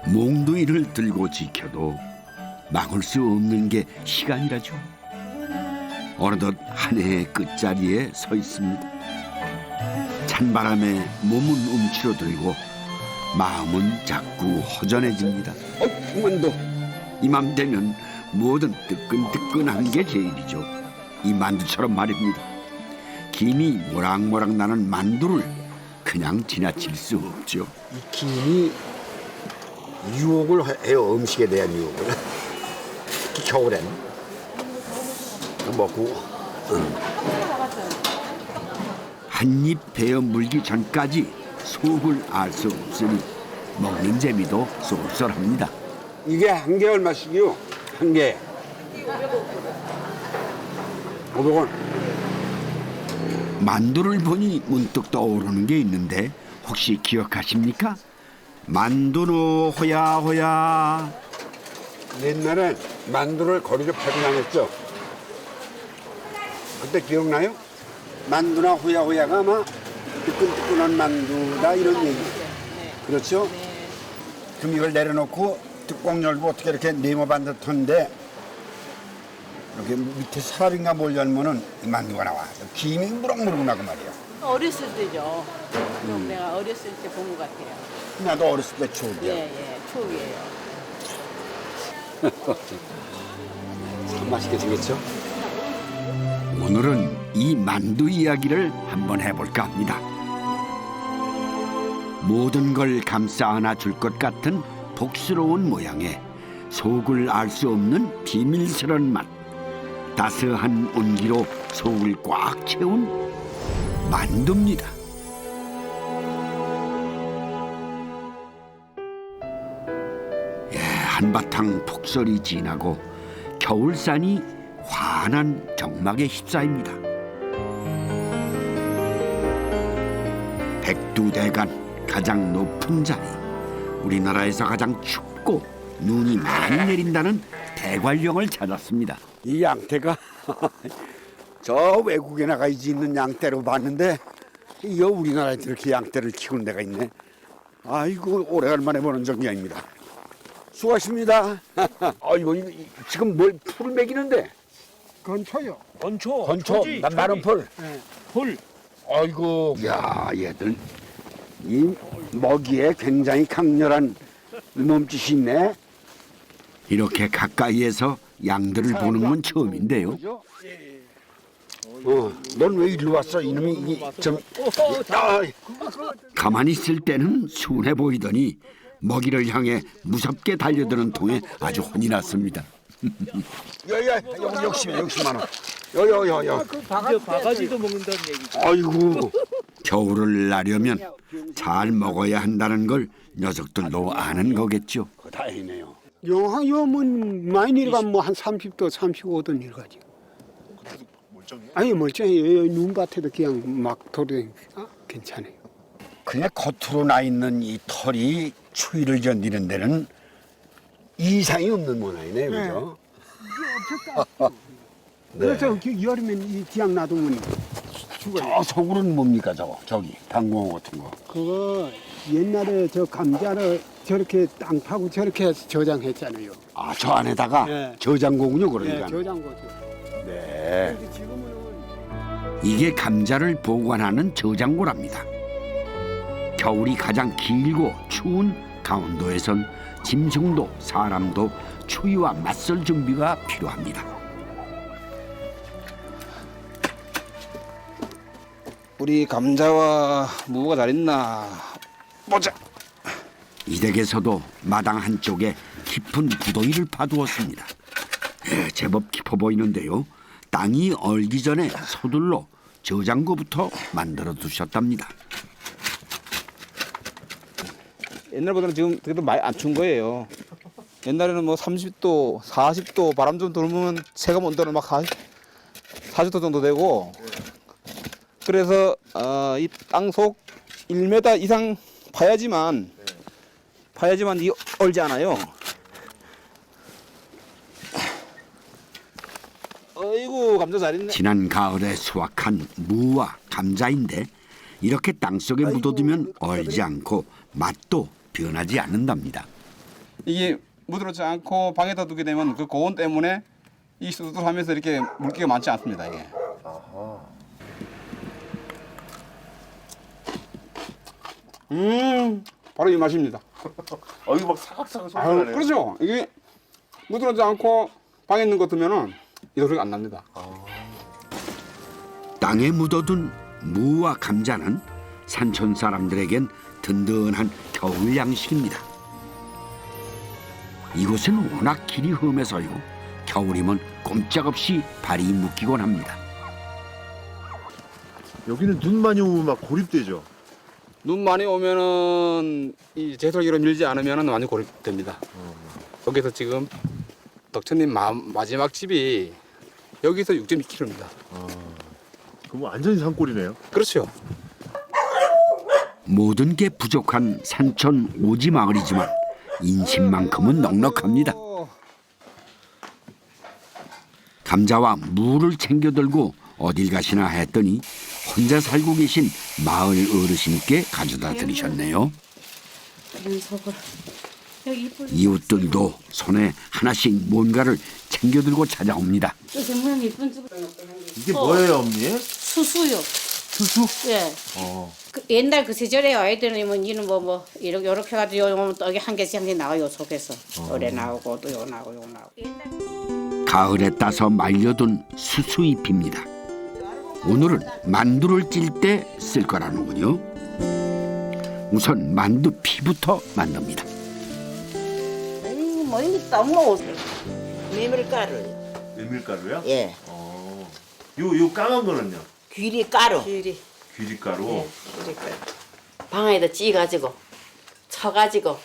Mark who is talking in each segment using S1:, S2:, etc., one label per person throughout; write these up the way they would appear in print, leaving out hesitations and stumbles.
S1: 몽둥이를 들고 지켜도 막을 수 없는 게 시간이라죠. 어느덧 한 해의 끝자리에 서 있습니다. 찬바람에 몸은 움츠러들고 마음은 자꾸 허전해집니다. 만두. 이맘되면 뭐든 뜨끈뜨끈한 게 제일이죠. 이 만두처럼 말입니다. 김이 모락모락 나는 만두를 그냥 지나칠 수 없죠.
S2: 이 김이 유혹을 해요. 음식에 대한 유혹을. 특히 겨울엔 먹고
S1: 한 입 베어 물기 전까지 속을 알 수 없으니 먹는 재미도 쏠쏠합니다.
S2: 이게 한 개 얼마씩이요? 한 개 500원.
S1: 만두를 보니 문득 떠오르는 게 있는데 혹시 기억하십니까? 만두노 호야호야.
S2: 옛날엔 만두를 거리로 팔고 다녔죠. 그때 기억나요? 만두나 호야호야가 아마 뜨끈뜨끈한 만두다 이런 얘기. 그렇죠? 그럼 이걸 내려놓고 뚜껑 열고 어떻게 이렇게 네모반 듯한데 이렇게 밑에 서랍인가 뭘 열면은 이 만두가 나와. 김이 무럭무럭 나고 말이야.
S3: 어렸을 때죠. 그럼 내가 어렸을 때 본 것 같아요.
S2: 나도 어렸을 때 추억이야.
S3: 예, 추억이에요.
S2: 참 맛있게 생겼죠?
S1: 오늘은 이 만두 이야기를 한번 해볼까 합니다. 모든 걸 감싸 안아 줄 것 같은 복스러운 모양에 속을 알 수 없는 비밀스런 맛. 따스한 온기로 속을 꽉 채운 만두입니다. 한바탕 폭설이 지나고 겨울산이 환한 정막에 휩싸입니다. 백두대간 가장 높은 자리, 우리나라에서 가장 춥고 눈이 많이 내린다는 대관령을 찾았습니다.
S2: 이 양떼가 저 외국에 나가 있는 양떼로 봤는데 이거 우리나라에 이렇게 양떼를 키우는 데가 있네. 아이고 오래간만에 보는 전경입니다. 수고하십니다. 이거 지금 뭘 풀을 먹이는데?
S4: 건초요.
S2: 건초,
S4: 초지,
S2: 마른 풀.
S4: 네. 풀.
S2: 아이고, 야 얘들 이 먹이에 굉장히 강렬한 몸짓이 있네.
S1: 이렇게 가까이에서 양들을 보는 건 처음인데요.
S2: 넌 왜 이리로 왔어? 이놈이
S1: 가만히 있을 때는 순해 보이더니 먹이를 향해 무섭게 달려드는 통에 아주 혼이 났습니다.
S2: 야야 욕심만 여여여여.
S4: 바가지도 먹는다는 얘기죠.
S1: 아이고, 겨울을 나려면 잘 먹어야 한다는 걸 녀석들도 아는 거겠죠.
S2: 다행이네요.
S4: 요면 많이 내려가면 뭐 한 30도, 35도 내려가죠. 아니 멀쩡해요. 눈밭에도 그냥 막 돌아다니니까 괜찮아요.
S2: 그냥 겉으로 나 있는 이 털이 추위를 견디는 데는 이상이 없는 모양이네, 그죠?
S4: 네. 그래서 여름엔 이 지양 놔두면
S2: 저 속으로는 뭡니까, 저기 당공어 같은 거.
S4: 그거 옛날에 저 감자를 저렇게 땅 파고 저렇게 해서 저장했잖아요.
S2: 아, 저 안에다가
S4: 네.
S2: 저장고군요,
S4: 네,
S2: 그러니까.
S4: 저장고죠.
S2: 네.
S4: 근데 지금은
S1: 이게 감자를 보관하는 저장고랍니다. 겨울이 가장 길고 추운 강원도에선 짐승도 사람도 추위와 맞설 준비가 필요합니다.
S5: 우리 감자와 무가 잘 있나 보자.
S1: 이 댁에서도 마당 한쪽에 깊은 구덩이를 파두었습니다. 제법 깊어 보이는데요. 땅이 얼기 전에 서둘러 저장고부터 만들어 두셨답니다.
S5: 옛날보다는 지금 그래도 많이 안 추운 거예요. 옛날에는 뭐 30도, 40도 바람 좀 돌면 체감 온도는 막 40도 정도 되고, 그래서 이 땅속 1m 이상 파야지만 이 얼지 않아요. 어이구 감자 잘 있네.
S1: 지난 가을에 수확한 무와 감자인데 이렇게 땅속에 묻어두면 얼지 않고 맛도 변하지 않는답니다.
S5: 이게 무드럽지 않고 방에다 두게 되면 그 고온 때문에 이 수두하면서 이렇게 물기가 많지 않습니다. 이게. 바로 이 맛입니다.
S6: 이거 막 사각사각 소리가
S5: 아유,
S6: 나네요.
S5: 그렇죠. 이게 무드럽지 않고 방에 있는 거 두면은 이 소리가 안 납니다.
S1: 땅에 묻어둔 무와 감자는 산촌 사람들에겐 든든한 겨울 양식입니다. 이곳은 워낙 길이 험해서요. 겨울이면 꼼짝없이 발이 묶이곤 합니다.
S6: 여기는 눈 많이 오면 막 고립되죠.
S5: 눈 많이 오면은 이 제설기로 밀지 않으면은 많이 고립됩니다. 여기서 지금 덕천님 마지막 집이 여기서 6.2km입니다.
S6: 그럼 완전히 산골이네요.
S5: 그렇죠.
S1: 모든 게 부족한 산촌 오지 마을이지만 인심만큼은 넉넉합니다. 감자와 무를 챙겨 들고 어딜 가시나 했더니 혼자 살고 계신 마을 어르신께 가져다 드리셨네요. 이웃들도 손에 하나씩 뭔가를 챙겨 들고 찾아옵니다.
S6: 이게 뭐예요, 어머니?
S3: 수수요.
S6: 수수?
S3: 예.
S6: 어.
S3: 그 옛날 그 시절에 아이들은 뭐 이는 뭐 이렇게 해가지고 떡이 한 개씩 나와요 속에서 어래 나오고 또 요 나오고 요 나오고.
S1: 가을에 따서 말려둔 수수잎입니다. 오늘은 만두를 찔 때 쓸 거라는군요. 우선 만두 피부터 만듭니다.
S7: 뭐 이거 너무 메밀가루.
S6: 메밀가루요?
S7: 예.
S6: 요 까만 거는요?
S7: 귀리가루.
S6: 귀리가루.
S8: 방에다 찌가지고 쳐가지고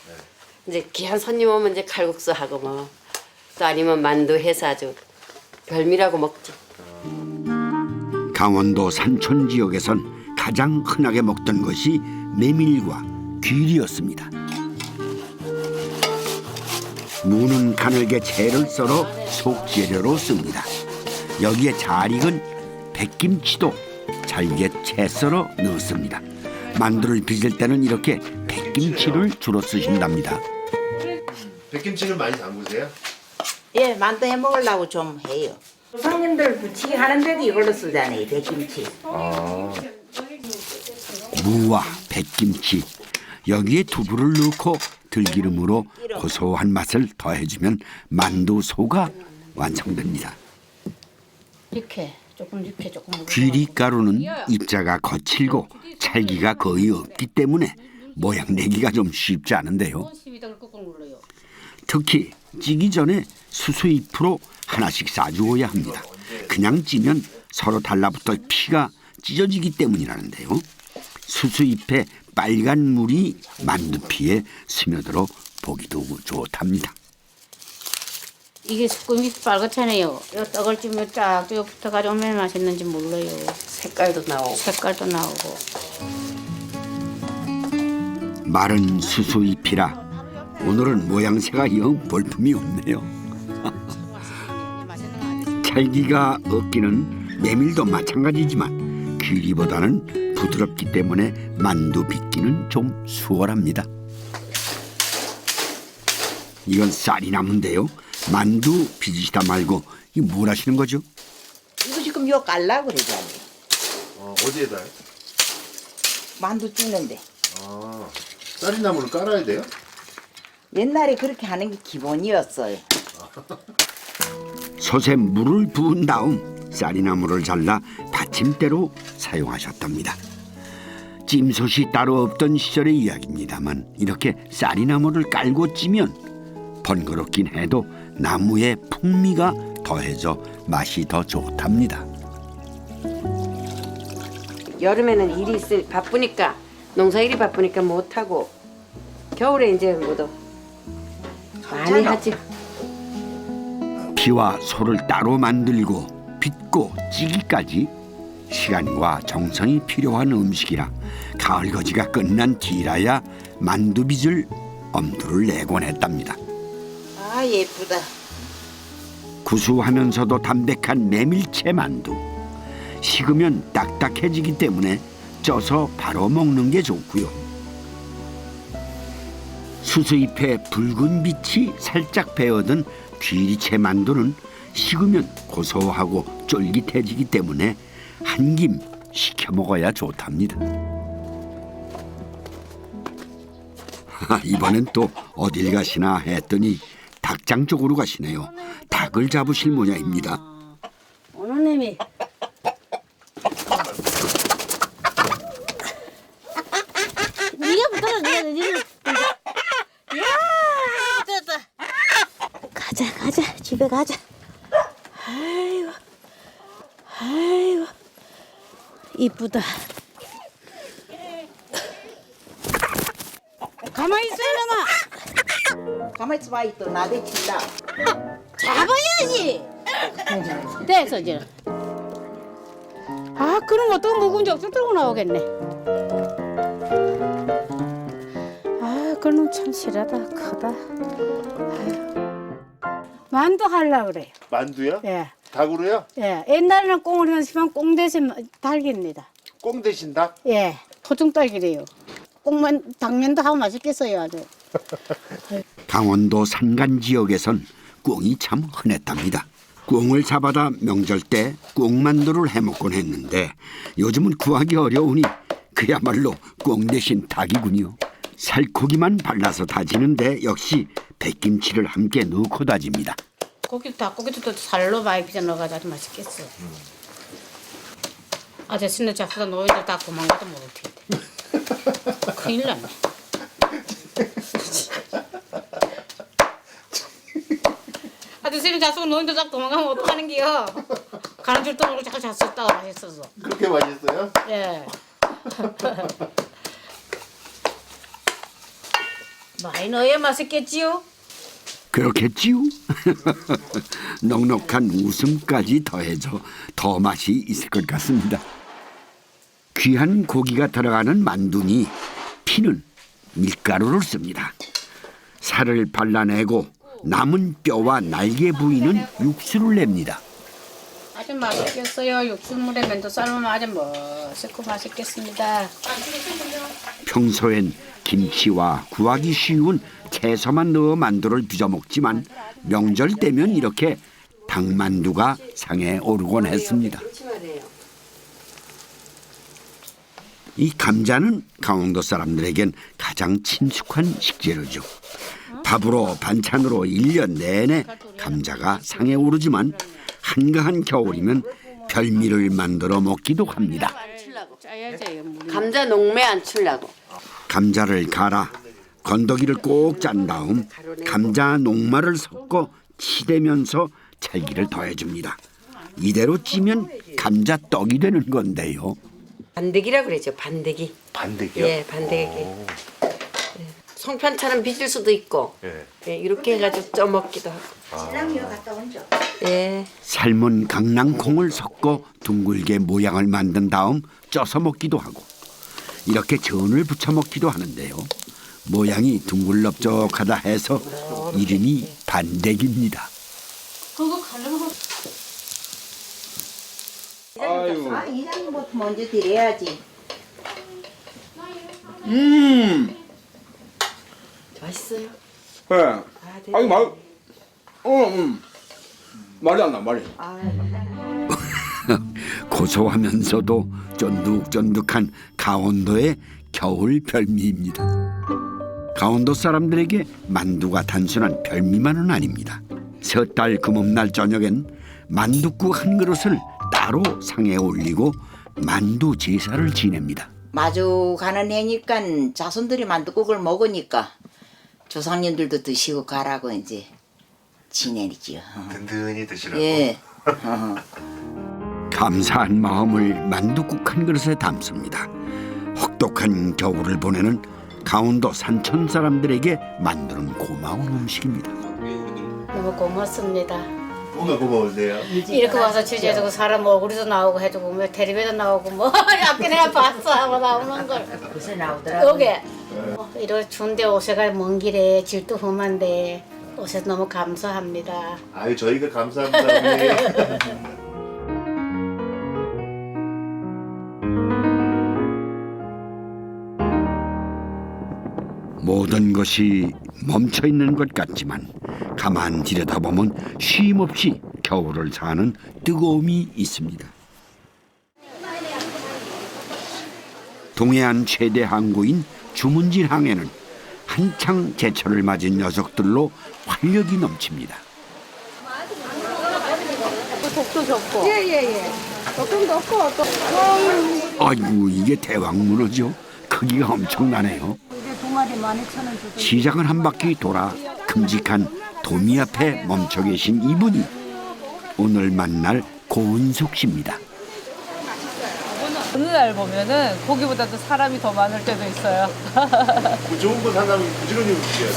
S8: 이제 귀한 손님 오면 이제 칼국수 하고 뭐 또 아니면 만두 해서 아주 별미라고 먹지.
S1: 강원도 산촌 지역에선 가장 흔하게 먹던 것이 메밀과 귀리였습니다. 무는 가늘게 채를 썰어 속재료로 씁니다. 여기에 잘 익은 백김치도 잘게 채 썰어 넣습니다. 만두를 빚을 때는 이렇게 백김치를 주로 쓰신답니다.
S6: 백김치를 많이 담그세요?
S7: 예, 만두 해 먹으려고 좀 해요. 손님들 부치기 하는데도 이걸로 쓰잖아요, 백김치.
S1: 무와 백김치 여기에 두부를 넣고 들기름으로 고소한 맛을 더해주면 만두소가 완성됩니다.
S3: 조금
S1: 귀리가루는 입자가 거칠고 찰기가 거의 없기 때문에 모양 내기가 좀 쉽지 않은데요. 특히 찌기 전에 수수잎으로 하나씩 싸주어야 합니다. 그냥 찌면 서로 달라붙어 피가 찢어지기 때문이라는데요. 수수잎에 빨간 물이 만두피에 스며들어 보기도 좋답니다.
S3: 이게 수금이 빨갛잖아요. 이 떡을 찌면 쫙 붙어가지고 얼마나 맛있는지 몰라요.
S8: 색깔도 나오고.
S3: 색깔도 나오고.
S1: 마른 수수잎이라 오늘은 모양새가 영 볼품이 없네요. 찰기가 없기는 메밀도 마찬가지지만 귀리보다는 부드럽기 때문에 만두 빚기는 좀 수월합니다. 이건 쌀이 남은데요. 만두 빚으시다 말고 이 뭘 하시는 거죠?
S7: 이거 지금 요 깔라고 그러잖아요.
S6: 어디에다요?
S7: 만두 찌는데.
S6: 쌀이나무를 깔아야 돼요?
S7: 옛날에 그렇게 하는 게 기본이었어요.
S1: 솥에 물을 부은 다음 쌀이나무를 잘라 받침대로 사용하셨답니다. 찜솥이 따로 없던 시절의 이야기입니다만 이렇게 쌀이나무를 깔고 찌면 번거롭긴 해도 나무의 풍미가 더해져 맛이 더 좋답니다.
S8: 여름에는 일이 있을 바쁘니까 농사일이 바쁘니까 못 하고 겨울에 이제 뭐도 많이 하지.
S1: 피와 소를 따로 만들고 빚고 찌기까지 시간과 정성이 필요한 음식이라 가을거지가 끝난 뒤라야 만두빚을 엄두를 내곤 했답니다.
S7: 아, 예쁘다.
S1: 구수하면서도 담백한 메밀채 만두. 식으면 딱딱해지기 때문에 쪄서 바로 먹는 게 좋고요. 수수잎에 붉은 빛이 살짝 배어든 귀리채 만두는 식으면 고소하고 쫄깃해지기 때문에 한 김 시켜 먹어야 좋답니다. 이번엔 또 어딜 가시나 했더니 닭장 쪽으로 가시네요. 닭을 잡으실 모양입니다.
S3: 오늘님이 네가 붙어라 네가 야 붙었다. 가자 집에 가자. 아이고 이쁘다. 가만히 있어 이놈아.
S7: 가만히 있어봐 또 나대친다.
S3: 잡아야지. 됐어 이제. 아 그런 것도 묵은지 없을 들고 나오겠네. 아 그놈 참 실하다 크다. 아유. 만두 하려고 그래요.
S6: 만두요?
S3: 예.
S6: 닭으로요?
S3: 예. 옛날에는 꽁을 했지만 꽁 대신 닭입니다.
S6: 꽁 대신 닭?
S3: 예. 토종 닭이래요. 꽁만 당면도 하고 맛있겠어요 아주.
S1: 강원도 산간 지역에선 꽁이 참 흔했답니다. 꽁을 잡아다 명절 때 꽁만두를 해먹곤 했는데 요즘은 구하기 어려우니 그야말로 꽁 대신 닭이군요. 살코기만 발라서 다지는데 역시 백김치를 함께 넣고 다집니다.
S3: 닭고기도 또 살로 많이 빚어 넣어가지고 아주 맛있겠어. 아저씨는 잡수다 노인들 다 도망가도 모를 텐데. 큰일 났네. 아저씨는 잡수고 노인들 다 도망가면 어떡하는 기요? 가는 줄도 모르고 자꾸 잡수다가 맛있어서.
S6: 그렇게 맛있어요?
S3: 예. 많이 넣어야 맛있겠지요?
S1: 그렇겠지요? 넉넉한 웃음까지 더해져 더 맛이 있을 것 같습니다. 귀한 고기가 들어가는 만두니 피는 밀가루를 씁니다. 살을 발라내고 남은 뼈와 날개 부위는 육수를 냅니다.
S3: 아주 맛있겠어요. 육수물에 면도 삶으면 아주 멋있고 맛있겠습니다.
S1: 평소엔 김치와 구하기 쉬운 채소만 넣어 만두를 빚어 먹지만 명절 때면 이렇게 닭만두가 상에 오르곤 했습니다. 이 감자는 강원도 사람들에겐 가장 친숙한 식재료죠. 밥으로 반찬으로 1년 내내 감자가 상에 오르지만 한가한 겨울이면 별미를 만들어 먹기도 합니다.
S8: 감자 녹매 안 출라고.
S1: 감자를 갈아 건더기를 꼭 짠 다음 감자 녹말을 섞어 치대면서 찰기를 더해줍니다. 이대로 찌면 감자떡이 되는 건데요.
S8: 반대기라 그러죠. 반대기.
S6: 반대기요?
S8: 예, 반대기. 예. 송편처럼 빚을 수도 있고.
S6: 예.
S8: 예, 이렇게 해가지고 쪄먹기도 하고.
S7: 신랑이가 갔다 온 줄.
S8: 예.
S1: 삶은 강낭콩을 섞어 둥글게 모양을 만든 다음 쪄서 먹기도 하고 이렇게 전을 부쳐 먹기도 하는데요. 모양이 둥글럽적하다 해서 이름이 반대기입니다.
S3: 그거 가려고.
S7: 아 이장님부터 먼저 드려야지.
S8: 맛있어요.
S5: 예. 아니 말이 안 나, 말이.
S1: 고소하면서도 쫀득쫀득한 강원도의 겨울 별미입니다. 강원도 사람들에게 만두가 단순한 별미만은 아닙니다. 섣달 금음날 저녁엔 만둣국 한 그릇을 따로 상에 올리고 만두 제사를 지냅니다.
S7: 마주 가는 해니까 자손들이 만두국을 먹으니까 조상님들도 드시고 가라고 이제 지내지요.
S6: 든든히 드시라고.
S7: 예.
S1: 감사한 마음을 만둣국 한 그릇에 담습니다. 혹독한 겨울을 보내는 강원도 산천 사람들에게 만두는 고마운 음식입니다.
S3: 너무 고맙습니다.
S6: 뭐가 고마우세요?
S3: 이렇게 와서 취재해주고 사람 얼굴도 나오고 해주고 뭐 텔레비도 나오고 뭐 앞에 내가 봤어 하고 나오는 걸.
S7: 요새 나오더라고.
S3: 여기 이렇게 추운데 오세가 먼 길에 질도 험한데 오셔서 너무 감사합니다.
S6: 아유 저희가 감사합니다. 어머니.
S1: 모든 것이 멈춰 있는 것 같지만 가만 들여다보면 쉼없이 겨울을 사는 뜨거움이 있습니다. 동해안 최대 항구인 주문진항에는 한창 제철을 맞은 녀석들로 활력이 넘칩니다.
S3: 독도 좋고. 예예예. 독도 없고 또.
S1: 아이고, 이게 대왕문어죠. 크기가 엄청나네요. 시장을 한 바퀴 돌아 큼직한 도미 앞에 멈춰 계신 이분이 오늘 만날 고은숙 씨입니다.
S9: 어느 날 보면은 고기보다도 사람이 더 많을 때도 있어요.
S6: 좋은 거 산다면 부지런히 움직여야 돼.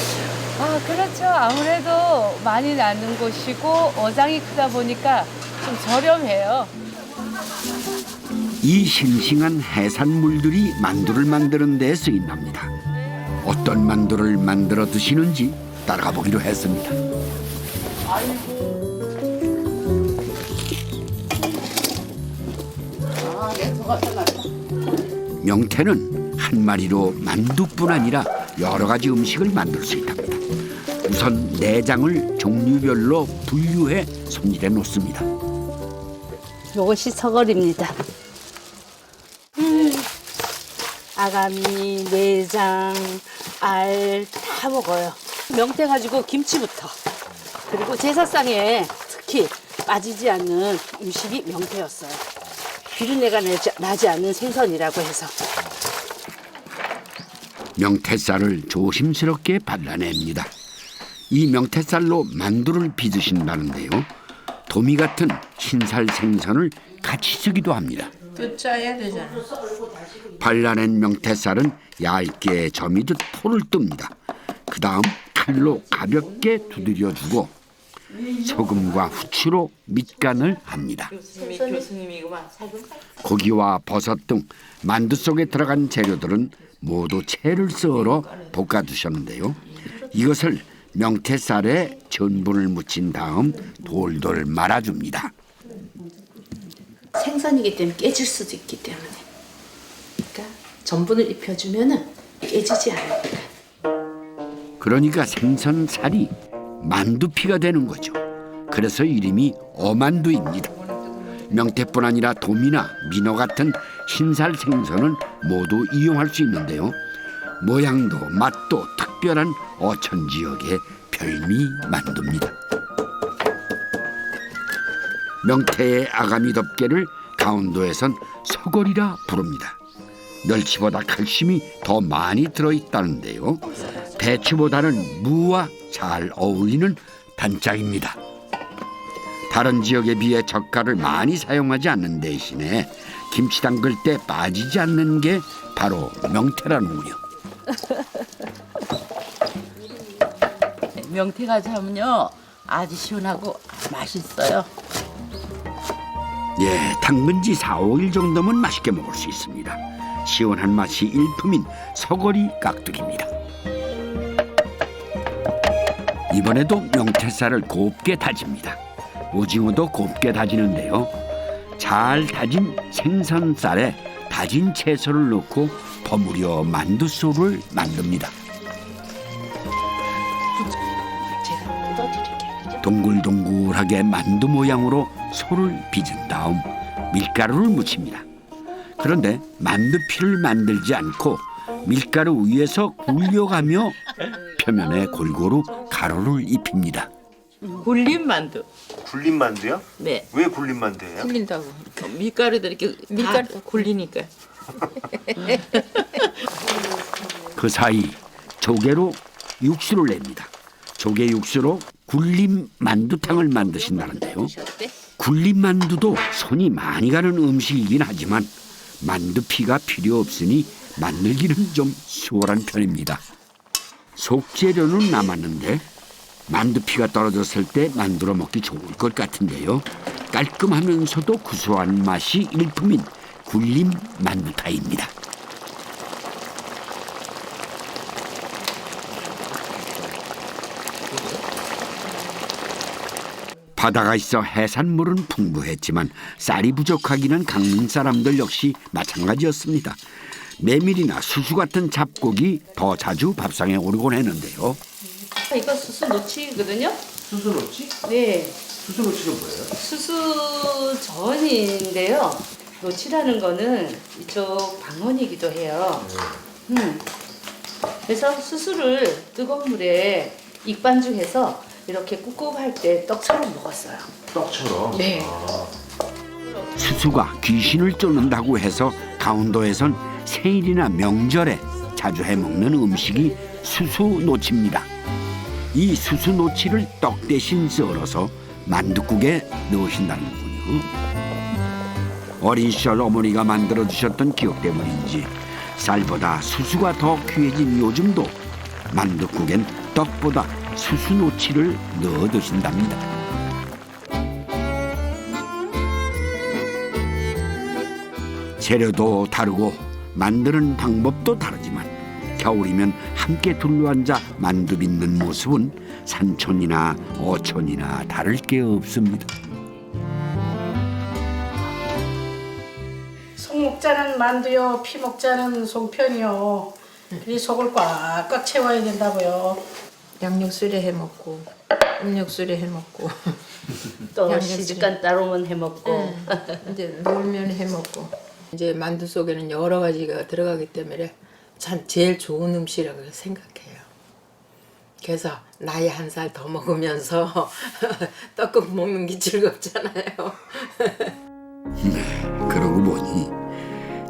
S9: 아, 그렇죠. 아무래도 많이 나는 곳이고 어장이 크다 보니까 좀 저렴해요.
S1: 이 싱싱한 해산물들이 만두를 만드는 데 쓰인답니다. 어떤 만두를 만들어 드시는지 따라가 보기로 했습니다. 명태는 한 마리로 만두뿐 아니라 여러 가지 음식을 만들 수 있답니다. 우선 내장을 종류별로 분류해 손질해 놓습니다.
S10: 이것이 서걸입니다. 아가미, 내장, 알 다 먹어요. 명태 가지고 김치부터. 그리고 제사상에 특히 빠지지 않는 음식이 명태였어요. 비린내가 나지 않는 생선이라고 해서.
S1: 명태살을 조심스럽게 발라냅니다. 이 명태살로 만두를 빚으신다는데요. 도미 같은 흰살 생선을 같이 쓰기도 합니다.
S3: 또 짜야 되잖아.
S1: 발라낸 명태살은 얇게 점이듯 포를 뜹니다. 그 다음 칼로 가볍게 두드려주고 소금과 후추로 밑간을 합니다. 고기와 버섯 등 만두 속에 들어간 재료들은 모두 채를 썰어 볶아두셨는데요. 이것을 명태살에 전분을 묻힌 다음 돌돌 말아줍니다.
S10: 생선이기 때문에 깨질 수도 있기 때문에. 그러니까 전분을 입혀주면은 깨지지 않습니다.
S1: 그러니까 생선살이 만두피가 되는 거죠. 그래서 이름이 어만두입니다. 명태뿐 아니라 도미나 민어 같은 흰살 생선은 모두 이용할 수 있는데요. 모양도 맛도 특별한 어천 지역의 별미 만두입니다. 명태의 아가미 덮개를 강원도에선 서걸이라 부릅니다. 멸치보다 칼슘이 더 많이 들어있다는데요. 배추보다는 무와 잘 어울리는 단짝입니다. 다른 지역에 비해 젓갈을 많이 사용하지 않는 대신에 김치 담글 때 빠지지 않는 게 바로 명태라는군요.
S7: 명태가지 하면요 아주 시원하고 맛있어요.
S1: 예, 담근 지 4, 5일 정도면 맛있게 먹을 수 있습니다. 시원한 맛이 일품인 서거리 깍두기입니다. 이번에도 명태살을 곱게 다집니다. 오징어도 곱게 다지는데요. 잘 다진 생선살에 다진 채소를 넣고 버무려 만두소를 만듭니다.
S10: 제가 뜯어드릴게요.
S1: 동글동글하게 만두 모양으로 소를 빚은 다음 밀가루를 묻힙니다. 그런데 만두피를 만들지 않고 밀가루 위에서 굴려가며 표면에 골고루 가루를 입힙니다.
S7: 굴린 만두.
S6: 굴린 만두요?
S7: 네.
S6: 왜 굴린 만두예요?
S7: 굴린다고. 밀가루도 이렇게 밀가루 굴리니까.
S1: 그 사이 조개로 육수를 냅니다. 조개 육수로 굴림 만두탕을 만드신다는데요. 굴림 만두도 손이 많이 가는 음식이긴 하지만 만두피가 필요 없으니 만들기는 좀 수월한 편입니다. 속재료는 남았는데 만두피가 떨어졌을 때 만들어 먹기 좋을 것 같은데요. 깔끔하면서도 구수한 맛이 일품인 굴림 만두탕입니다. 바다가 있어 해산물은 풍부했지만 쌀이 부족하기는 강릉 사람들 역시 마찬가지였습니다. 메밀이나 수수 같은 잡곡이 더 자주 밥상에 오르곤 했는데요.
S9: 이거 수수 노치거든요.
S6: 수수노치?
S9: 네,
S6: 수수노치는 뭐예요?
S9: 수수전인데요. 노치라는 거는 이쪽 방언이기도 해요. 그래서 수수를 뜨거운 물에 익반죽해서 이렇게 꿉꿉할 때 떡처럼 먹었어요.
S6: 떡처럼?
S9: 네.
S1: 수수가 귀신을 쫓는다고 해서 강원도에선 생일이나 명절에 자주 해먹는 음식이 수수노치입니다. 이 수수노치를 떡 대신 썰어서 만둣국에 넣으신다는군요. 어린 시절 어머니가 만들어주셨던 기억 때문인지 쌀보다 수수가 더 귀해진 요즘도 만둣국엔 떡보다 수수노치를 넣어 드신답니다. 재료도 다르고 만드는 방법도 다르지만 겨울이면 함께 둘러앉아 만두 빚는 모습은 산촌이나 어촌이나 다를 게 없습니다.
S11: 속 먹자는 만두요, 피 먹자는 송편이요. 이 속을 꽉꽉 채워야 된다고요.
S7: 양육수레 해 먹고 음육수레 해 먹고
S9: 또 시집간 따로만 해 먹고.
S7: 이제 놀면 해 먹고 이제 만두 속에는 여러 가지가 들어가기 때문에 참 제일 좋은 음식이라고 생각해요. 그래서 나이 한 살 더 먹으면서 떡국 먹는 게 즐겁잖아요.
S1: 그러고 보니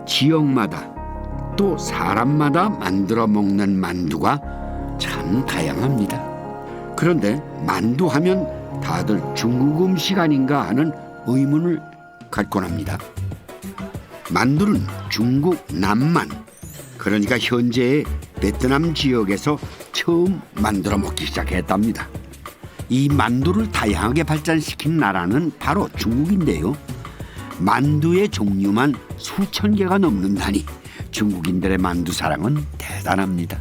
S1: 지역마다 또 사람마다 만들어 먹는 만두가 참 다양합니다. 그런데 만두 하면 다들 중국 음식 아닌가 하는 의문을 갖곤 합니다. 만두는 중국 남만, 그러니까 현재의 베트남 지역에서 처음 만들어 먹기 시작했답니다. 이 만두를 다양하게 발전시킨 나라는 바로 중국인데요. 만두의 종류만 수천 개가 넘는다니 중국인들의 만두 사랑은 대단합니다.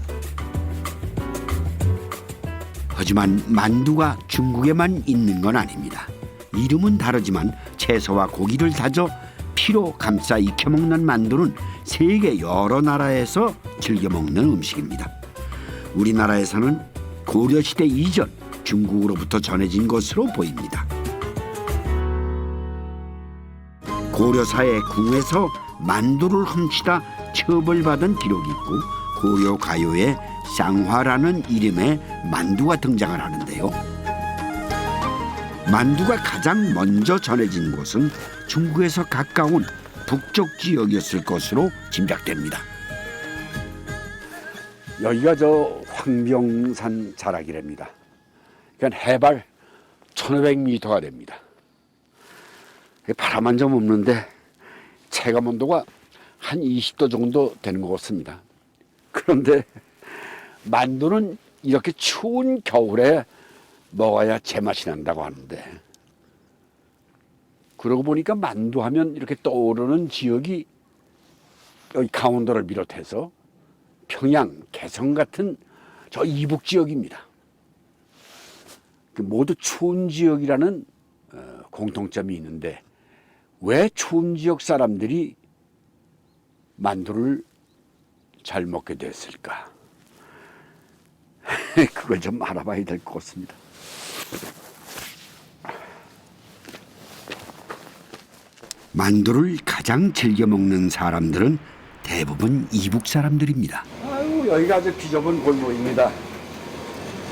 S1: 하지만 만두가 중국에만 있는 건 아닙니다. 이름은 다르지만 채소와 고기를 다져 피로 감싸 익혀 먹는 만두는 세계 여러 나라에서 즐겨 먹는 음식입니다. 우리나라에서는 고려시대 이전 중국으로부터 전해진 것으로 보입니다. 고려사의 궁에서 만두를 훔치다 처벌받은 기록이 있고 고려 가요에 쌍화라는 이름의 만두가 등장을 하는데요. 만두가 가장 먼저 전해진 곳은 중국에서 가까운 북쪽 지역이었을 것으로 짐작됩니다.
S2: 여기가 저 황병산 자락이랍니다. 그러니까 해발 1500m가 됩니다. 바람 한 점 없는데 체감 온도가 한 20도 정도 되는 것 같습니다. 그런데 만두는 이렇게 추운 겨울에 먹어야 제맛이 난다고 하는데, 그러고 보니까 만두하면 이렇게 떠오르는 지역이 여기 강원도를 비롯해서 평양, 개성 같은 저 이북 지역입니다. 모두 추운 지역이라는 공통점이 있는데 왜 추운 지역 사람들이 만두를 잘 먹게 됐을까? 그걸 좀 알아봐야 될 것 같습니다.
S1: 만두를 가장 즐겨 먹는 사람들은 대부분 이북 사람들입니다.
S2: 아유, 여기가 아주 비좁은 골목입니다.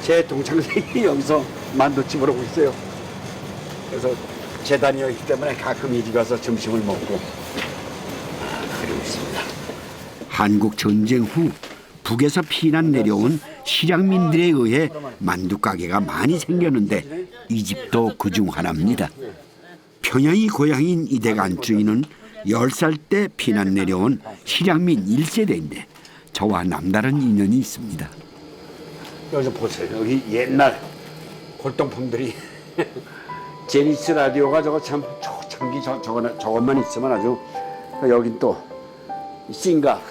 S2: 제 동창생이 여기서 만두집을 하고 있어요. 그래서 재단이었기 때문에 가끔 이 집 가서 점심을 먹고 그러고 있습니다.
S1: 한국 전쟁 후 북에서 피난 내려온 실향민들에 의해 만두 가게가 많이 생겼는데 이 집도 그중 하나입니다. 평양이 고향인 이댁 안주인은 10살 때 피난 내려온 실향민 1세대인데 저와 남다른 인연이 있습니다.
S2: 여기 좀 보세요. 여기 옛날 골동품들이 제니스 라디오가 저거 참 초창기 저것만 있으면 아주, 여긴 또 싱가.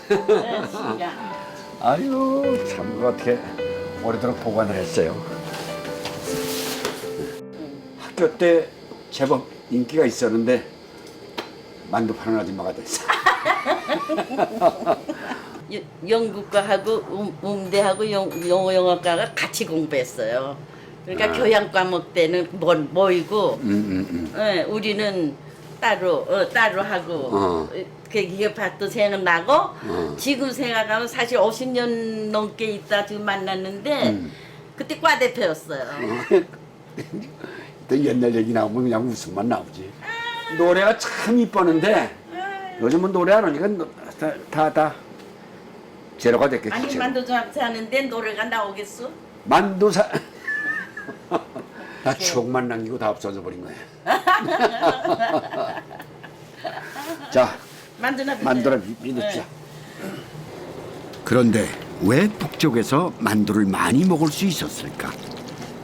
S2: 아유, 참 그거 어떻게 오래도록 보관을 했어요. 학교 때 제법 인기가 있었는데 만두 파는 아줌마가 됐어.
S8: 영국과하고 음대하고 영어과가 같이 공부했어요. 그러니까 교양 과목 때는 모이고, 예, 우리는 따로 하고, 그게 밭도 생각나고, 지금 생각하면 사실 50년 넘게 있다 지금 만났는데, 그때 과 대표였어요.
S2: 또 옛날 얘기 나오면 그냥 웃음만 나오지. 노래가 참 이뻤는데 요즘은 노래 안 하니까 다 제로가 됐겠지.
S8: 아니 만두 잡지 하는데 노래가 나오겠어?
S2: 만두사. 나 추억만 남기고 다 없어져 버린 거야. 자, 만두를 믿읍시다.
S1: 그런데 왜 북쪽에서 만두를 많이 먹을 수 있었을까?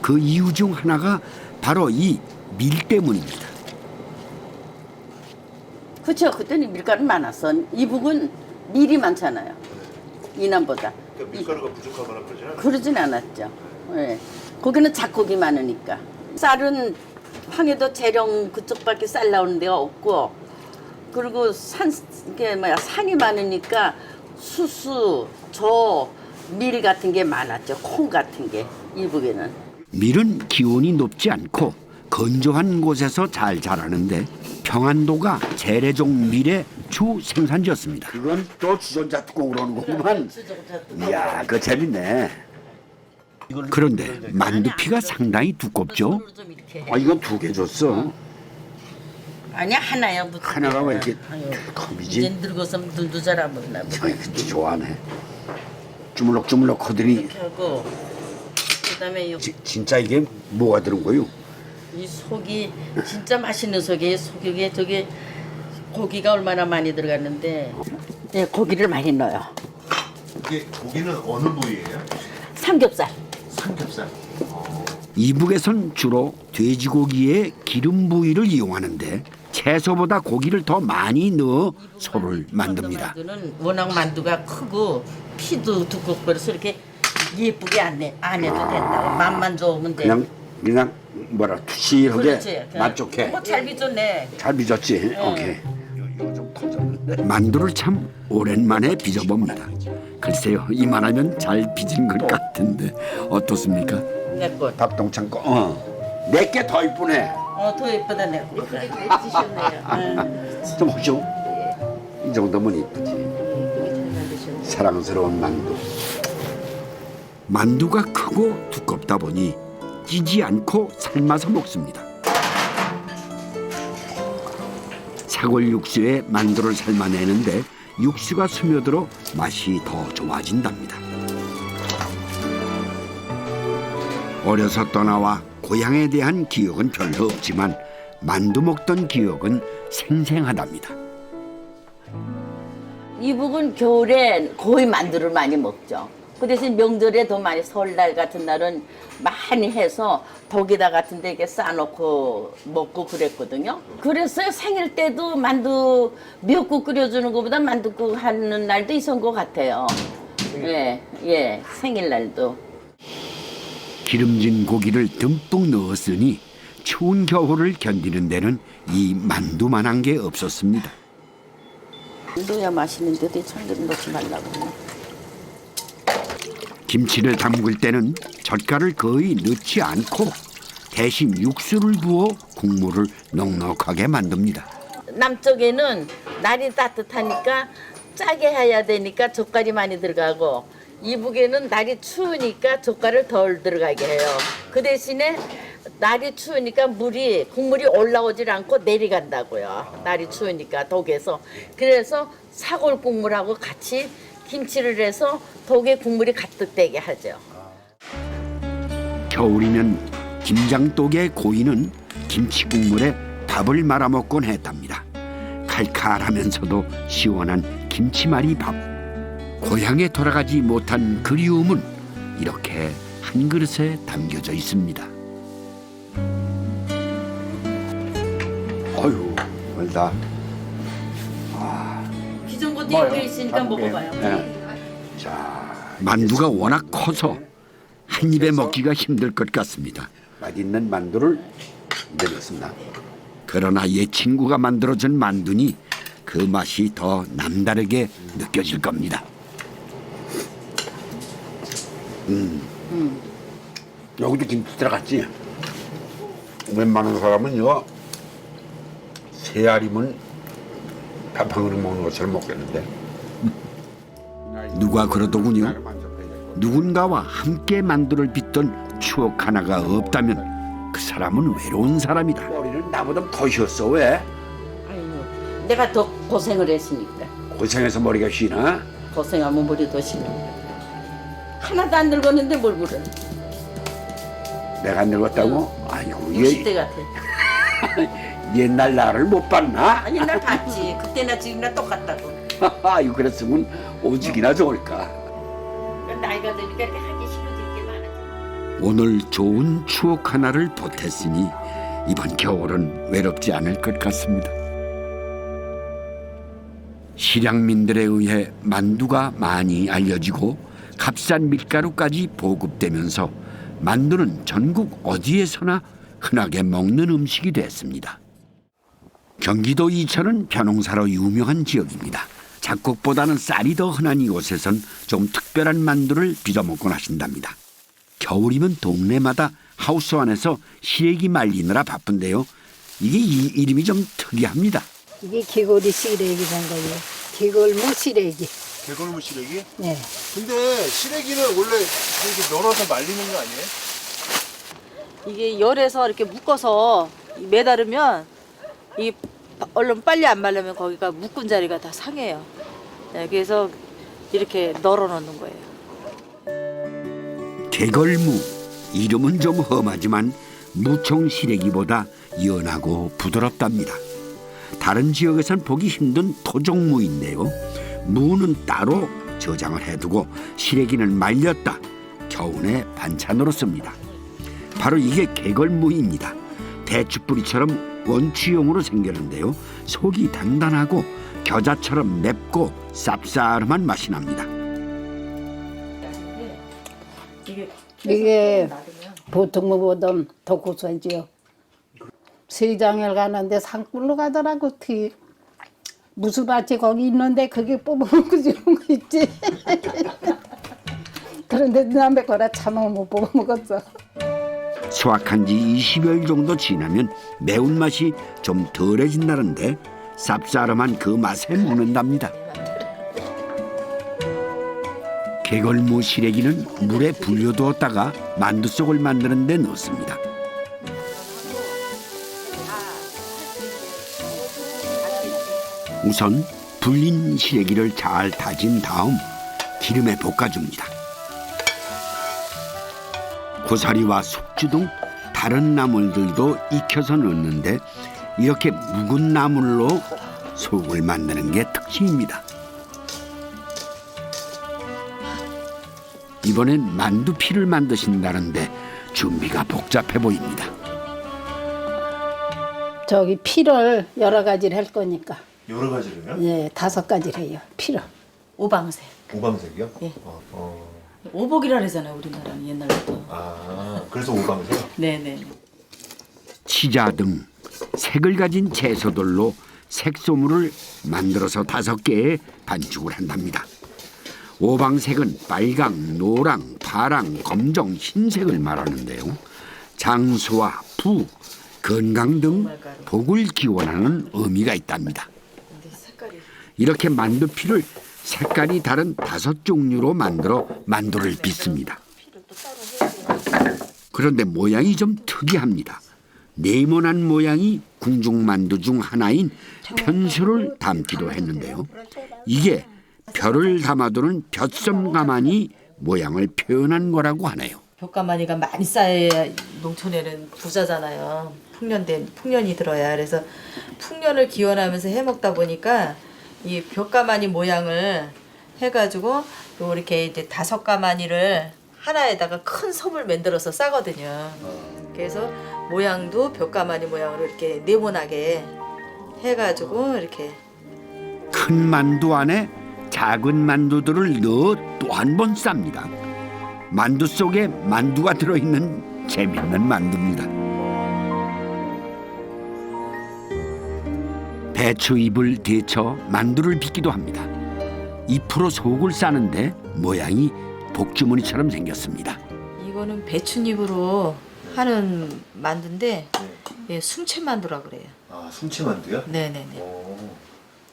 S1: 그 이유 중 하나가 바로 이 밀 때문입니다.
S8: 그렇죠. 그때는 밀가루 많았어. 이북은 밀이 많잖아요. 이남보다.
S6: 그러니까 밀가루가 부족하거나 그러지 않아요?
S8: 그러진 않았죠. 예. 거기는 작곡이 많으니까. 쌀은 황해도 재령 그쪽밖에 쌀 나오는 데가 없고, 그리고 산이 많으니까 수수, 밀 같은 게 많았죠. 콩 같은 게 이북에는.
S1: 밀은 기온이 높지 않고 건조한 곳에서 잘 자라는데 평안도가 재래종 밀의 주 생산지였습니다.
S2: 그건 또 주전자 뚜껑으로 오는 거구만. 이야, 그거 재밌네.
S1: 그런데 만두피가 상당히 두껍죠.
S2: 아, 이건 2개 줬어.
S8: 아니야, 하나야.
S2: 하나가 왜 이렇게 컵이지?
S8: 이제 늙어서 눈도 잘 안 보이나 보다.
S2: 진짜 좋아하네. 주물럭주물럭 하더니.
S8: 이렇게 하고, 그다음에
S2: 진짜 이게 뭐가 들은 거요?
S8: 이 속이 진짜 맛있는 속이에요. 속에 저기 고기가 얼마나 많이 들어갔는데, 네, 고기를 많이 넣어요.
S6: 이게 고기는 어느 부위예요?
S8: 삼겹살.
S6: 삼겹살.
S1: 이북에선 주로 돼지고기의 기름 부위를 이용하는데 채소보다 고기를 더 많이 넣어 소를 만듭니다.
S8: 만두는 워낙 만두가 크고 피도 두껍고 그래서 이렇게 예쁘게 안 해도 된다고. 맛만 좋으면 돼.
S2: 그냥 뭐라 투실하게
S8: 그렇지.
S2: 맛 좋게.
S8: 잘 빚었네.
S2: 잘 빚었지. 오케이. 이거 좀 터졌는데.
S1: 만두를 참 오랜만에 빚어봅니다. 글쎄요, 이만하면 잘 빚은 것 같은데 어떻습니까?
S8: 내 것.
S2: 박동창 거. 내게 더 이쁘네.
S8: 더 예쁘다 내 것. 그렇게 드셨네요.
S2: 좀 보죠. 이 정도면 이쁘지. 사랑스러운 만두.
S1: 만두가 크고 두껍다 보니 찌지 않고 삶아서 먹습니다. 사골 육수에 만두를 삶아내는데 육수가 스며들어 맛이 더 좋아진답니다. 어려서 떠나와 고향에 대한 기억은 별로 없지만 만두 먹던 기억은 생생하답니다.
S8: 이북은 겨울에 거의 만두를 많이 먹죠. 그 대신 명절에 더 많이 설날 같은 날은 많이 해서 독에다 같은 데 이렇게 싸놓고 먹고 그랬거든요. 그래서 생일 때도 만두 미역국 끓여주는 것보다 만두국 하는 날도 있었던 것 같아요. 예, 생일날도.
S1: 기름진 고기를 듬뿍 넣었으니 추운 겨울을 견디는 데는 이 만두만한 게 없었습니다.
S8: 넣어야 맛있는데도 참기름 넣지 말라고.
S1: 김치를 담글 때는 젓갈을 거의 넣지 않고 대신 육수를 부어 국물을 넉넉하게 만듭니다.
S8: 남쪽에는 날이 따뜻하니까 짜게 해야 되니까 젓갈이 많이 들어가고, 이북에는 날이 추우니까 젓갈을 덜 들어가게 해요. 그 대신에 날이 추우니까 국물이 올라오질 않고 내려간다고요. 날이 추우니까 독에서. 그래서 사골 국물하고 같이 김치를 해서 독에 국물이 가득되게 하죠.
S1: 겨울이면 김장독에 고이는 김치 국물에 밥을 말아 먹곤 했답니다. 칼칼하면서도 시원한 김치말이 밥. 고향에 돌아가지 못한 그리움은 이렇게 한 그릇에 담겨져 있습니다.
S2: 어휴, 멀다.
S8: 기존것도 여기 있으니까 먹어봐요.
S2: 자,
S1: 만두가 워낙 커서 한 입에 먹기가 힘들 것 같습니다.
S2: 맛있는 만두를 내렸습니다.
S1: 그러나 옛 친구가 만들어준 만두니 그 맛이 더 남다르게 느껴질 겁니다.
S2: 여기도 김치 들어갔지? 웬만한 사람은요, 세 알이면 밥 한 그릇 먹는 것처럼 먹겠는데.
S1: 누가 그러더군요. 누군가와 함께 만두를 빚던 추억 하나가 없다면 그 사람은 외로운 사람이다.
S2: 머리를 나보다 더 쉬었어. 왜?
S3: 아유, 내가 더 고생을 했으니까.
S2: 고생해서 머리가 쉬나?
S3: 고생하면 머리도 쉬는 거야. 하나도 안 늙었는데 뭘 그래.
S2: 내가 안 늙었다고? 아이고,
S3: 60대 같아.
S2: 옛날 나를 못 봤나?
S3: 아니 날 봤지. 그때나 지금이나 똑같다고.
S2: 아이고, 그랬으면 오죽이나 좋을까.
S3: 나이가 드니까 이렇게 하기 싫어질 게 많아.
S1: 오늘 좋은 추억 하나를 보탰으니 이번 겨울은 외롭지 않을 것 같습니다. 실향민들에 의해 만두가 많이 알려지고 값싼 밀가루까지 보급되면서 만두는 전국 어디에서나 흔하게 먹는 음식이 됐습니다. 경기도 이천은 벼농사로 유명한 지역입니다. 잡곡보다는 쌀이 더 흔한 이곳에선 좀 특별한 만두를 빚어먹곤 하신답니다. 겨울이면 동네마다 하우스 안에서 시래기 말리느라 바쁜데요. 이게 이 이름이 좀 특이합니다.
S11: 이게 개골이 시래기란 거예요. 개골무 시래기.
S6: 개걸무 시래기?
S11: 네.
S6: 근데 시래기는 원래 이렇게 널어서 말리는 거 아니에요?
S12: 이게 열에서 이렇게 묶어서 매다르면 이 얼른 빨리 안 말르면 거기가 묶은 자리가 다 상해요. 네, 그래서 이렇게 널어 놓는 거예요.
S1: 개걸무, 이름은 좀 험하지만 무청 시래기보다 연하고 부드럽답니다. 다른 지역에선 보기 힘든 토종무인데요. 무는 따로 저장을 해두고 시래기는 말렸다 겨운의 반찬으로 씁니다. 바로 이게 개걸무입니다. 대추뿌리처럼 원추용으로 생겼는데요. 속이 단단하고 겨자처럼 맵고 쌉싸름한 맛이 납니다.
S11: 이게 보통 무보다 더 고소하지요. 시장을 가는데 산골로 가더라고. 무슨 밭이 거기 있는데 그게 뽑아먹고 좋은 거 있지. 그런데 남의 거라 참아 못 뽑아먹었어.
S1: 수확한 지 20여일 정도 지나면 매운맛이 좀 덜해진다는데 쌉싸름한 그 맛에 먹는답니다. 개걸무 시래기는 물에 불려두었다가 만두 속을 만드는 데 넣습니다. 우선 불린 시래기를 잘 다진 다음 기름에 볶아줍니다. 고사리와 숙주 등 다른 나물들도 익혀서 넣는데 이렇게 묵은 나물로 속을 만드는 게 특징입니다. 이번엔 만두피를 만드신다는데 준비가 복잡해 보입니다.
S11: 저기 피를 여러 가지를 할 거니까.
S6: 여러 가지를요?
S11: 예, 5가지를 해요. 피를.
S12: 오방색.
S6: 오방색이요?
S12: 예. 오복이라 그러잖아요, 우리나라는 옛날부터.
S6: 아, 그래서 오방색?
S12: 네네.
S1: 치자 등 색을 가진 채소들로 색소물을 만들어서 5개의 반죽을 한답니다. 오방색은 빨강, 노랑, 파랑, 검정, 흰색을 말하는데요. 장수와 부, 건강 등 복을 기원하는 의미가 있답니다. 이렇게 만두피를 색깔이 다른 5종류로 만들어 만두를 빚습니다. 그런데 모양이 좀 특이합니다. 네모난 모양이 궁중만두 중 하나인 편수를 담기도 했는데요. 이게 별을 담아두는 볕섬가마니 모양을 표현한 거라고 하네요.
S12: 벽가마니가 많이 쌓여야 농촌에는 부자잖아요. 풍년이 들어야. 그래서 풍년을 기원하면서 해먹다 보니까 이 벽가마니 모양을 해가지고 이렇게 이제 5가마니를 하나에다가 큰 섭을 만들어서 싸거든요. 그래서 모양도 벽가마니 모양으로 이렇게 네모나게 해가지고 이렇게
S1: 큰 만두 안에 작은 만두들을 넣어 또 한 번 쌉니다. 만두 속에 만두가 들어있는 재밌는 만두입니다. 배추 잎을 데쳐 만두를 빚기도 합니다. 잎으로 속을 싸는데 모양이 복주머니처럼 생겼습니다.
S12: 이거는 배춧잎으로 하는 만두인데 예, 숭채만두라 그래요.
S6: 아, 숭채만두요?
S12: 네네네.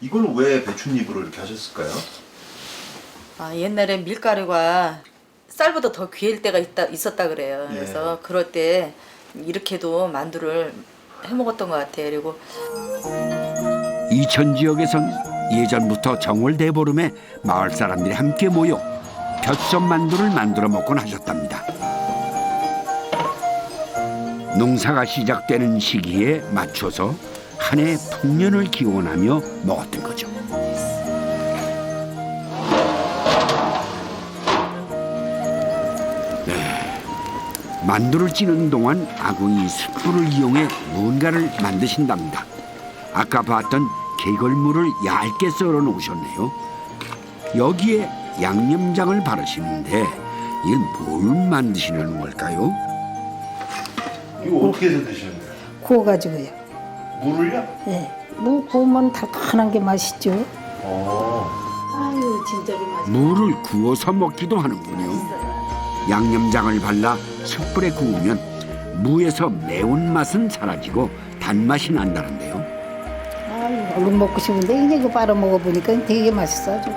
S6: 이걸 왜 배춧잎으로 이렇게 하셨을까요?
S12: 아, 옛날에 밀가루가 쌀보다 더 귀할 때가 있었다 그래요.
S6: 예.
S12: 그래서 그럴 때 이렇게도 만두를 해 먹었던 것 같아요. 그리고
S1: 이천 지역에선 예전부터 정월 대보름에 마을 사람들이 함께 모여 벼섬 만두를 만들어 먹곤 하셨답니다. 농사가 시작되는 시기에 맞춰서 한 해 풍년을 기원하며 먹었던 거죠. 만두를 찌는 동안 아궁이 숯불을 이용해 무언가를 만드신답니다. 아까 봤던 개걸무를 얇게 썰어 놓으셨네요. 여기에 양념장을 바르시는데 이건 뭘 만드시려는 걸까요?
S6: 이거 어떻게 해서 드시는 거예요?
S11: 구워가지고요.
S6: 물을요?
S11: 네. 무 구우면 달큰한 게 맛있죠.
S10: 아유 진짜 맛있어.
S1: 무를 구워서 먹기도 하는군요. 양념장을 발라 숯불에 구우면 무에서 매운맛은 사라지고 단맛이 난다는데요.
S11: 아유, 얼른 먹고 싶은데 이제 이거 빨아 먹어보니까 되게 맛있어 아주.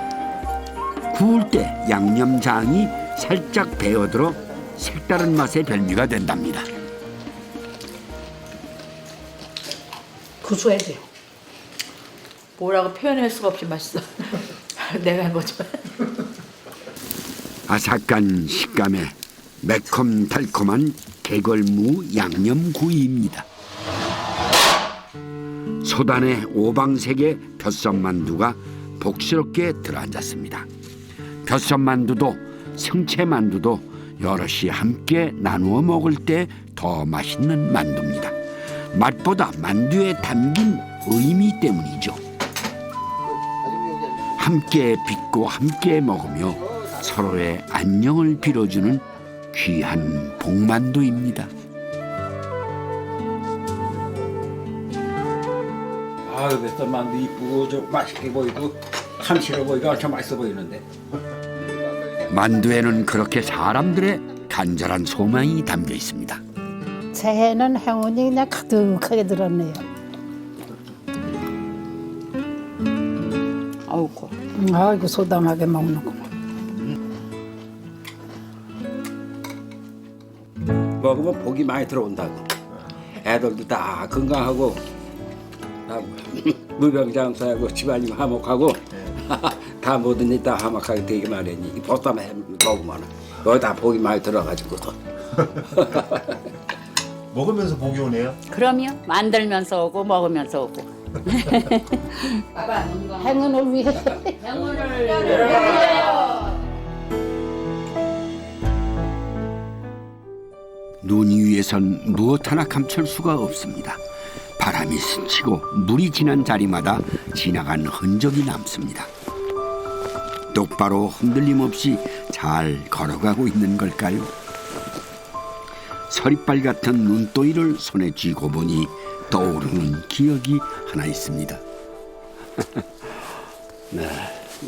S1: 구울 때 양념장이 살짝 배어들어 색다른 맛의 별미가 된답니다.
S11: 구수해야 돼요.
S12: 뭐라고 표현할 수가 없이 맛있어. 내가 한 거지만.
S1: 아삭한 식감에 매콤달콤한 개걸무 양념구이입니다. 소단의 오방색의 벼섬만두가 복스럽게 들어앉았습니다. 벼섬만두도 성채만두도 여럿이 함께 나누어 먹을 때 더 맛있는 만두입니다. 맛보다 만두에 담긴 의미 때문이죠. 함께 빚고 함께 먹으며 서로의 안녕을 빌어주는 귀한 복만두입니다.
S4: 아유, 뱃살 만두 이쁘고 좀 맛있게 보이고 참치로 보이고 엄청 맛있어 보이는데.
S1: 만두에는 그렇게 사람들의 간절한 소망이 담겨 있습니다.
S11: 새해는 행운이 그냥 가득하게 들었네요.
S3: 아이고.
S11: 아이고 소담하게 먹는구만.
S4: 먹으면 복이 많이 들어온다고. 애들도 다 건강하고 무병장수하고 집안이 화목하고 다 모든 일 다 화목하게 되게 마련이. 이 보쌈 먹으면 여기 다 복이 많이 들어가지고서.
S6: 먹으면서 복이 오네요.
S3: 그럼요. 만들면서 오고 먹으면서 오고.
S11: 행운을 위해.
S1: 눈 위에선 무엇 하나 감출 수가 없습니다. 바람이 스치고 물이 지난 자리마다 지나간 흔적이 남습니다. 똑바로 흔들림 없이 잘 걸어가고 있는 걸까요? 서리빨 같은 눈도이를 손에 쥐고 보니 떠오르는 기억이 하나 있습니다.
S2: 네,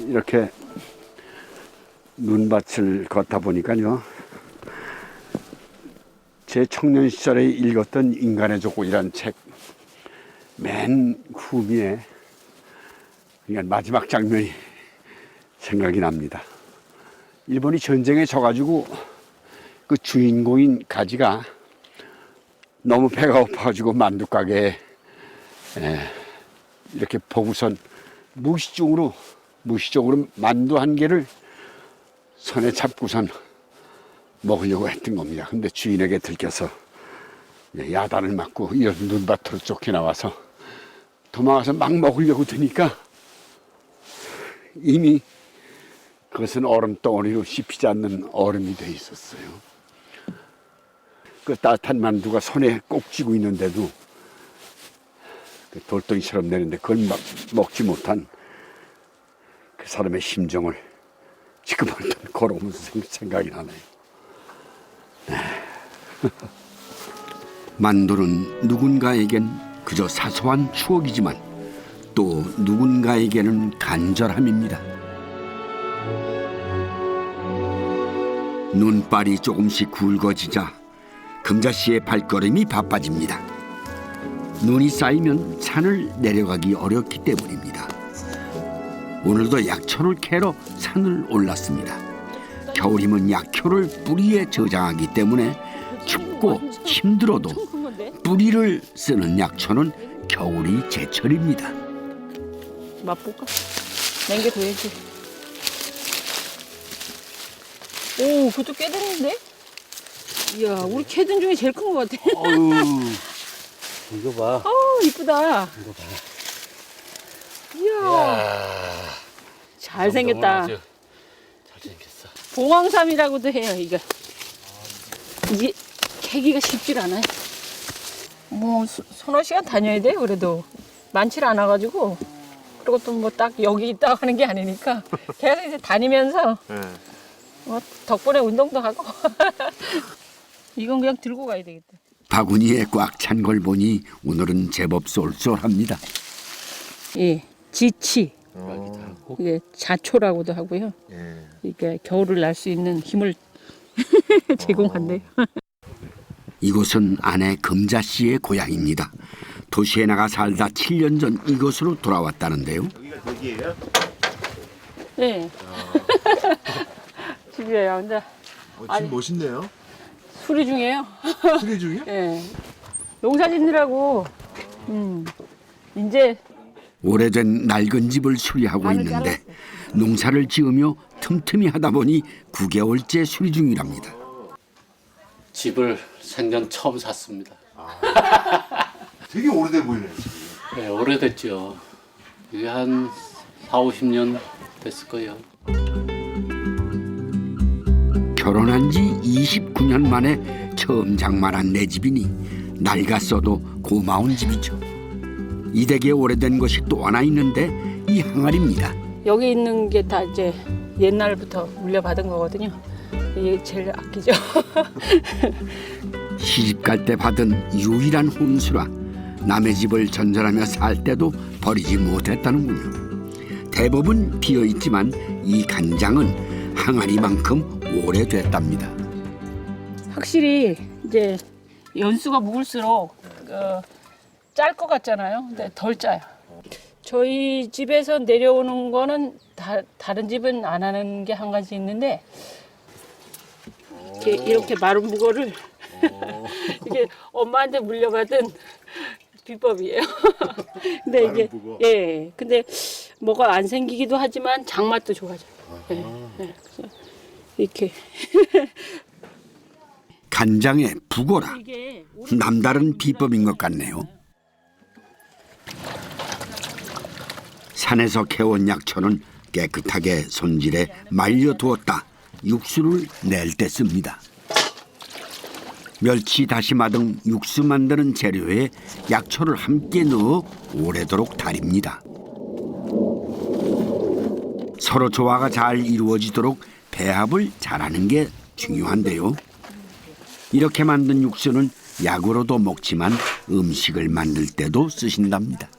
S2: 이렇게 눈밭을 걷다 보니까요. 제 청년 시절에 읽었던 인간의 조국이라는 책 맨 후미에 그러니까 마지막 장면이 생각이 납니다. 일본이 전쟁에 져가지고 그 주인공인 가지가 너무 배가 고파가지고 만두 가게에 이렇게 보고선 무의식적으로 만두 한 개를 손에 잡고선 먹으려고 했던 겁니다. 근데 주인에게 들켜서 야단을 맞고 이런 눈밭으로 쫓겨나와서 도망가서 막 먹으려고 드니까 이미 그것은 얼음 덩어리로 씹히지 않는 얼음이 돼 있었어요. 그 따뜻한 만두가 손에 꼭 쥐고 있는데도 그 돌덩이처럼 내는데 그걸 먹지 못한 그 사람의 심정을 지금 걸어오면서 생각이 나네요. 네.
S1: 만두는 누군가에겐 그저 사소한 추억이지만 또 누군가에게는 간절함입니다. 눈발이 조금씩 굵어지자 금자 씨의 발걸음이 바빠집니다. 눈이 쌓이면 산을 내려가기 어렵기 때문입니다. 오늘도 약초를 캐러 산을 올랐습니다. 겨울이면 약초를 뿌리에 저장하기 때문에 춥고 힘들어도 뿌리를 쓰는 약초는 겨울이 제철입니다.
S9: 맛볼까? 남겨둬야지. 오, 그것도 꽤 됐는데? 이야, 우리 캐든 중에 제일 큰 것 같아.
S6: 이거 봐.
S9: 이쁘다.
S6: 이거 봐.
S9: 이야. 잘생겼다.
S6: 잘생겼어.
S9: 봉황삼이라고도 해요, 이거. 이게 캐기가 쉽질 않아요. 뭐, 서너 시간 다녀야 돼요, 그래도. 많질 않아가지고. 그리고 또 뭐 딱 여기 있다 하는 게 아니니까. 계속 이제 다니면서.
S6: 네.
S9: 뭐 덕분에 운동도 하고. 이건 그냥 들고 가야 되겠다.
S1: 바구니에 꽉 찬 걸 보니 오늘은 제법 쏠쏠합니다.
S9: 예, 지치. 이게 자초라고도 하고요. 이게 겨울을 날 수 있는 힘을 제공한대요.
S1: 이곳은 아내 금자 씨의 고향입니다. 도시에 나가 살다 7년 전 이곳으로 돌아왔다는데요.
S6: 여기예요?
S9: 네. 집이에요. 근데
S6: 집 멋있네요.
S9: 수리 중이에요.
S6: 수리 중이요?
S9: 네. 농사 짓느라고 이제
S1: 오래된 낡은 집을 수리하고 있는데 농사를 지으며 틈틈이 하다 보니 9개월째 수리 중이랍니다.
S13: 집을 생전 처음 샀습니다.
S6: 되게 오래돼 보이네요.
S13: 네, 오래됐죠. 이게 한 4, 50년 됐을 거예요.
S1: 결혼한 지 29년 만에 처음 장만한 내 집이니 낡았어도 고마운 집이죠. 이 댁에 오래된 것이 또 하나 있는데 이 항아리입니다.
S9: 여기 있는 게 다 이제 옛날부터 물려받은 거거든요. 이게 제일 아끼죠.
S1: 시집 갈 때 받은 유일한 혼수라 남의 집을 전전하며 살 때도 버리지 못했다는군요. 대부분 비어 있지만 이 간장은 항아리만큼 오래됐답니다.
S9: 확실히 이제 연수가 묵을수록 짤 것 같잖아요. 근데 덜 짜요. 저희 집에서 내려오는 거는 다른 집은 안 하는 게 한 가지 있는데 이렇게 마른 무거를 이게 엄마한테 물려받은 비법이에요. 근데 이게 예, 근데 뭐가 안 생기기도 하지만 장맛도 좋아져요. 예, 예, 그래서 이렇게
S1: 간장의 부고라 남다른 비법인 것 같네요. 산에서 캐온 약초는 깨끗하게 손질해 말려두었다 육수를 낼 때 씁니다. 멸치, 다시마 등 육수 만드는 재료에 약초를 함께 넣어 오래도록 달입니다. 서로 조화가 잘 이루어지도록 배합을 잘하는 게 중요한데요. 이렇게 만든 육수는 약으로도 먹지만 음식을 만들 때도 쓰신답니다.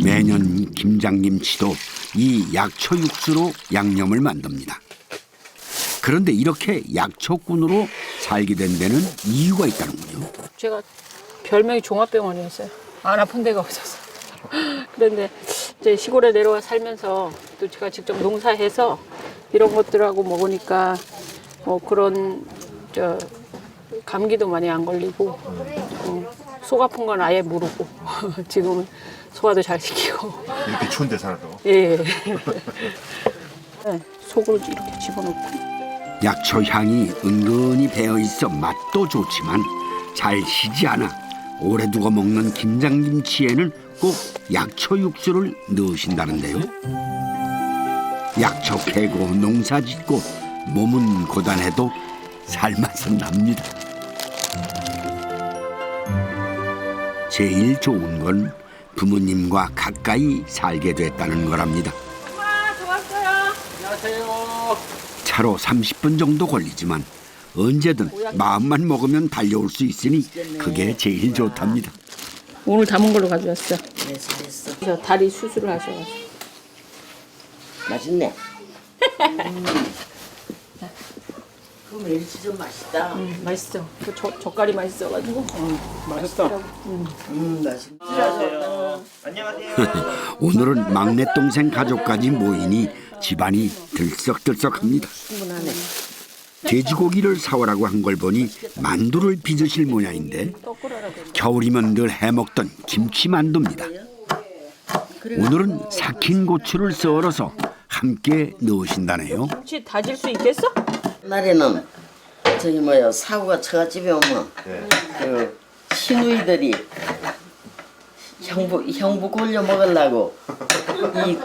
S1: 매년 김장김치도 이 약초 육수로 양념을 만듭니다. 그런데 이렇게 약초꾼으로 살게 된 데는 이유가 있다는군요.
S9: 제가 별명이 종합병원이었어요. 안 아픈 데가 없어서. 그런데 이제 시골에 내려와 살면서 또 제가 직접 농사해서 이런 것들하고 먹으니까 뭐 그런 감기도 많이 안 걸리고 속 아픈 건 아예 모르고 지금은 소화도 잘 시키고.
S6: 이렇게 추운 데 살아도.
S9: 예. 네, 속으로 이렇게 집어넣고.
S1: 약초 향이 은근히 배어 있어 맛도 좋지만 잘 시지 않아 오래 두고 먹는 김장김치에는 꼭 약초 육수를 넣으신다는데요. 약초 캐고 농사 짓고 몸은 고단해도 살맛은 납니다. 제일 좋은 건 부모님과 가까이 살게 됐다는 거랍니다.
S9: 엄마, 저 왔어요.
S13: 안녕하세요.
S1: 차로 30분 정도 걸리지만 언제든 마음만 먹으면 달려올 수 있으니 그게 제일 좋답니다.
S9: 오늘 담은 걸로 가져왔어.
S8: 됐어.
S9: 저 다리 수술을 하셔가지고.
S8: 맛있네. 그럼 멸치 좀 맛있다.
S9: 맛있어. 그 젓갈이 맛있어가지고.
S5: 맛있다.
S8: 맛있네.
S1: 오늘은 막내 동생 가족까지 모이니 집안이 들썩들썩합니다.
S8: 충분하네.
S1: 돼지고기를 사오라고 한 걸 보니 만두를 빚으실 모양인데 겨울이면 늘 해먹던 김치만두입니다. 오늘은 삭힌 고추를 썰어서 함께 넣으신다네요.
S9: 김치 다질 수 있겠어?
S8: 옛날에는 저기 뭐야 사고가 처갓집에 오면 그 시누이들이 형부 골려 먹으려고 이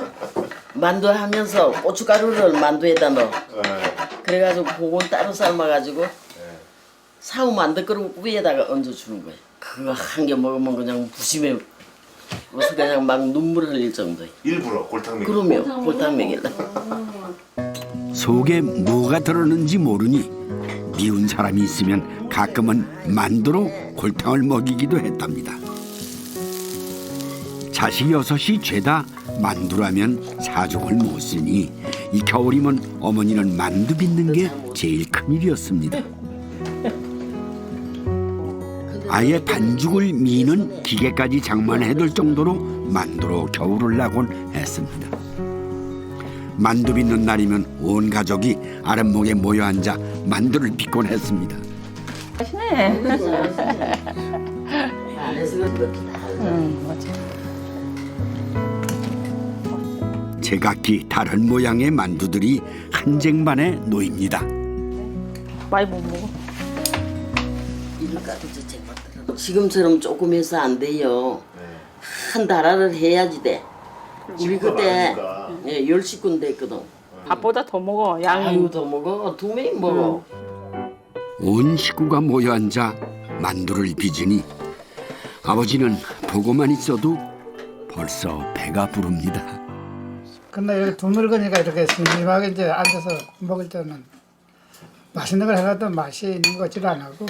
S8: 만두 하면서 고춧가루를 만두에다 넣어. 그래가지고 그건 따로 삶아가지고 사고 만두 그릇 위에다가 얹어주는 거야. 그거 한 개 먹으면 그냥 부심에 그래서 그냥 막 눈물 흘릴 정도야.
S6: 일부러 골탕 먹이.
S8: 그러면 골탕 먹일라.
S1: 속에 뭐가 들었는지 모르니 미운 사람이 있으면 가끔은 만두로 골탕을 먹이기도 했답니다. 자식 6이 죄다 만두라면 사족을 못 쓰니 이 겨울이면 어머니는 만두 빚는 게 제일 큰일이었습니다. 아예 반죽을 미는 기계까지 장만해둘 정도로 만두로 겨울을 나곤 했습니다. 만두 빚는 날이면 온 가족이 아랫목에 모여 앉아 만두를 빚곤 했습니다.
S9: 맛있네.
S8: 안에서 그렇게 다.
S9: 맞아.
S1: 제각기 다른 모양의 만두들이 한 쟁반에 놓입니다.
S9: 많이 못 먹어.
S8: 지금처럼 조금 해서 안 돼요. 한 달아를 해야지 돼. 우리 그때 10식구인데 했거든.
S9: 밥보다 더 먹어. 양이.
S8: 아유 더 먹어. 2명이 먹어.
S1: 온 식구가 모여 앉아 만두를 빚으니 아버지는 보고만 있어도 벌써 배가 부릅니다.
S4: 근데 이렇게 드물거니까 이렇게 심심하게 이제 앉아서 먹을 때는 맛있는 걸 해놔도 맛이 있는 것 같지도 안 하고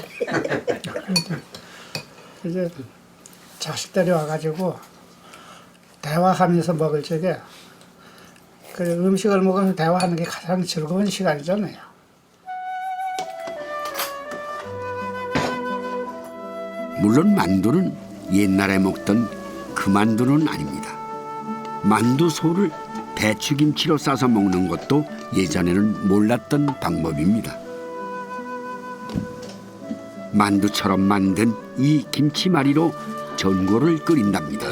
S4: 이제 자식들이 와가지고 대화하면서 먹을 적에 그 음식을 먹으면서 대화하는 게 가장 즐거운 시간이잖아요.
S1: 물론 만두는 옛날에 먹던 그 만두는 아닙니다. 만두소를 배추김치로 싸서 먹는 것도 예전에는 몰랐던 방법입니다. 만두처럼 만든 이 김치말이로 전골을 끓인답니다.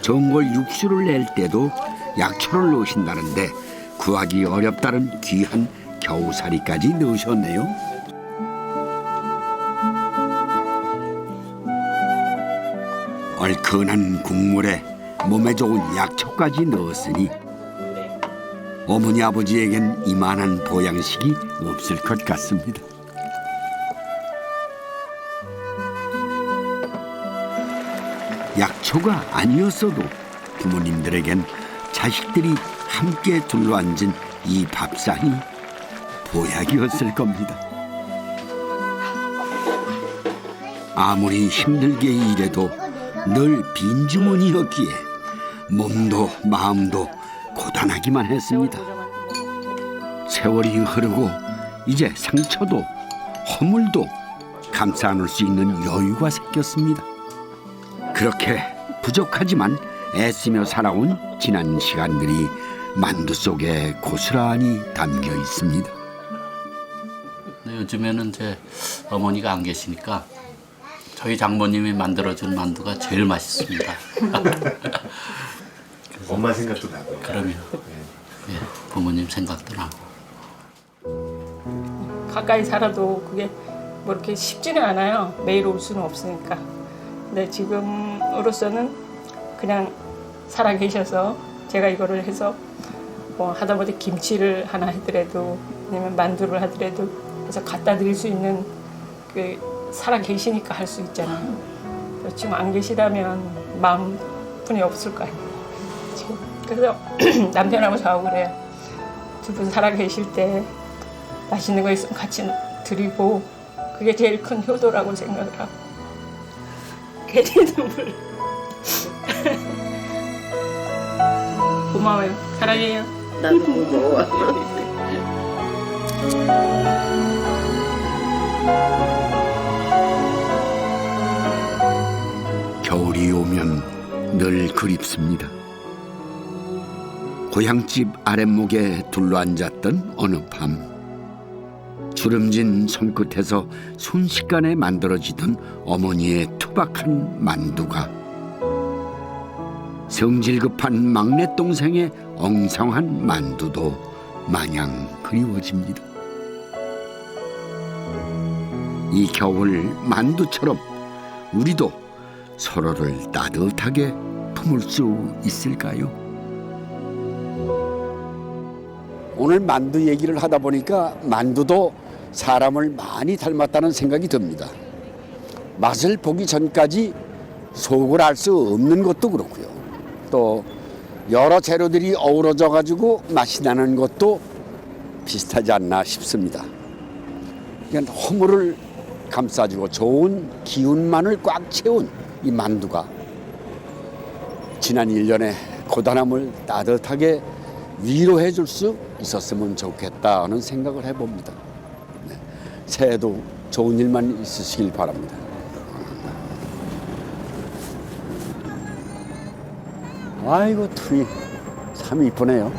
S1: 전골 육수를 낼 때도 약초를 넣으신다는데 구하기 어렵다는 귀한 겨우살이까지 넣으셨네요. 얼큰한 국물에 몸에 좋은 약초까지 넣었으니 어머니 아버지에겐 이만한 보양식이 없을 것 같습니다. 약초가 아니었어도 부모님들에겐 자식들이 함께 둘러앉은 이 밥상이 보약이었을 겁니다. 아무리 힘들게 일해도 늘 빈주머니였기에 몸도 마음도 고단하기만 했습니다. 세월이 흐르고 이제 상처도 허물도 감싸 안을 수 있는 여유가 생겼습니다. 그렇게 부족하지만 애쓰며 살아온 지난 시간들이 만두 속에 고스란히 담겨 있습니다.
S13: 요즘에는 제 어머니가 안 계시니까 저희 장모님이 만들어준 만두가 제일 맛있습니다.
S6: 엄마 생각도 나고.
S13: 그러면 예, 부모님 생각도 나고.
S9: 가까이 살아도 그게 뭐 이렇게 쉽지는 않아요. 매일 올 수는 없으니까. 근데 지금으로서는 그냥 살아 계셔서 제가 이거를 해서 뭐 하다못해 김치를 하나 하더라도 아니면 만두를 하더라도 해서 갖다 드릴 수 있는 그 살아 계시니까 할 수 있잖아요. 지금 안 계시다면 마음뿐이 없을 거예요. 지금 그래서 남편하고 저하고 그래요. 두 분 살아 계실 때 맛있는 거 있으면 같이 드리고 그게 제일 큰 효도라고 생각을 하고 괜히 눈물 고마워요. 사랑해요.
S8: 나도 고마워.
S1: 겨울이 오면 늘 그립습니다. 고향집 아랫목에 둘러앉았던 어느 밤, 주름진 손끝에서 순식간에 만들어지던 어머니의 투박한 만두가 성질급한 막내 동생의 엉성한 만두도 마냥 그리워집니다. 이 겨울 만두처럼 우리도 서로를 따뜻하게 품을 수 있을까요?
S2: 오늘 만두 얘기를 하다 보니까 만두도 사람을 많이 닮았다는 생각이 듭니다. 맛을 보기 전까지 속을 알 수 없는 것도 그렇고요. 또 여러 재료들이 어우러져 가지고 맛이 나는 것도 비슷하지 않나 싶습니다. 그러니까 허물을 감싸주고 좋은 기운만을 꽉 채운 이 만두가 지난 1년의 고단함을 따뜻하게 위로해 줄 수 있었으면 좋겠다는 생각을 해봅니다. 네. 새해도 좋은 일만 있으시길 바랍니다. 아이고, 참 이쁘네요.